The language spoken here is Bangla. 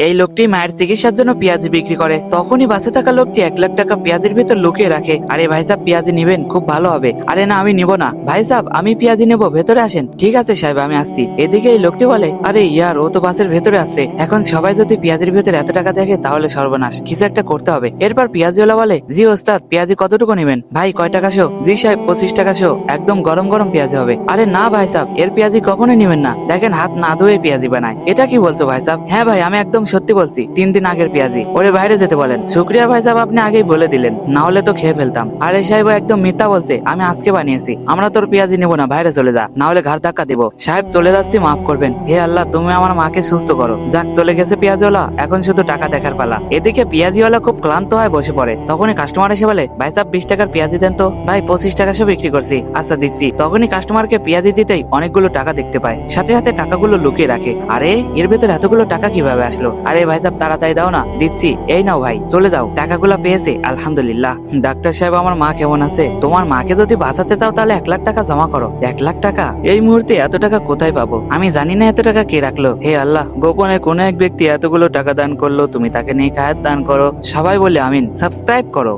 এই লোকটি মায়ের চিকিৎসার জন্য পেঁয়াজি বিক্রি করে। তখনই বাসে থাকা লোকটি 1 লাখ টাকা পেঁয়াজের ভিতর লুকিয়ে রাখে। আরে ভাই সাহেব, পেঁয়াজি নিবেন? খুব ভালো হবে। আরে না, আমি নিব না ভাই সাহেব, আমি পেঁয়াজি নেবো, ভেতরে আসেন। ঠিক আছে সাহেব, আমি আসছি। এদিকে এই লোকটি বলে, আরে ইয়ার, ও তো বাসের ভেতরে আছে। এখন সবাই যদি পেঁয়াজের ভেতরে এত টাকা দেখে তাহলে সর্বনাশ, কিছু একটা করতে হবে। এরপর পেঁয়াজিওয়ালা বলে, জি ওস্তাদ, পেঁয়াজি কতটুকু নেবেন? ভাই কয় টাকা শো? জি সাহেব 25 টাকা শো, একদম গরম গরম পেঁয়াজি হবে। আরে না ভাই সাহেব, এর পেঁয়াজি কখনোই নিবেন না, দেখেন হাত না ধুয়ে পেঁয়াজি বানায়। এটা কি বলছো ভাই সাহেব? হ্যাঁ ভাই, আমি একদম সত্যি বলছি, 3 দিন আগের পেঁয়াজি। ওরে বাইরে যেতে বলেন। শুক্রিয়া ভাই সাহেব, আপনি আগেই বলে দিলেন, না হলে তো খেয়ে ফেলতাম। আরে সাহেব একদম মিথ্যা বলছে, আমি আজকে বানিয়েছি। আমরা তোর পেঁয়াজি নেবো না, বাইরে চলে যা, না হলে ঘাড় ধাক্কা দিব। সাহেব চলে যাচ্ছি, মাফ করবেন। হে আল্লাহ, তুমি আমার মাকে সুস্থ করো। যাক, চলে গেছে পেঁয়াজিওয়ালা, এখন শুধু টাকা দেখার পালা। এদিকে পেঁয়াজিওয়ালা খুব ক্লান্ত হয়ে বসে পড়ে। তখনই কাস্টমার এসে বলে, ভাই সাহেব 20 টাকার পেঁয়াজি দেন তো। ভাই 25 টাকা সব বিক্রি করছি। আচ্ছা দিচ্ছি। তখনই কাস্টমারকে পেঁয়াজি দিতেই অনেকগুলো টাকা দেখতে পায়, সাথে সাথে টাকাগুলো লুকিয়ে রাখে। আরে এর ভেতর এতগুলো টাকা কিভাবে আসলো? আরে ভাই সাহেব তাড়াতাড়ি দাও না, দিচ্ছি। এই নাও ভাই, চলে যাও। টাকাগুলো পেয়েছে, আলহামদুলিল্লাহ। ডাক্তার সাহেব, আমার মা কেমন আছে? তোমার মাকে যদি বাঁচাতে চাও তাহলে 1 লাখ টাকা জমা করো। 1 লাখ টাকা? এই মুহূর্তে এত টাকা কোথায় পাবো? আমি জানি না এত টাকা কে রাখলো। হে আল্লাহ, গোপনে কোন এক ব্যক্তি এতগুলো টাকা দান করলো, তুমি তাকে নিয়ে খায়াত দান করো। সবাই বলে আমিন। সাবস্ক্রাইব করো।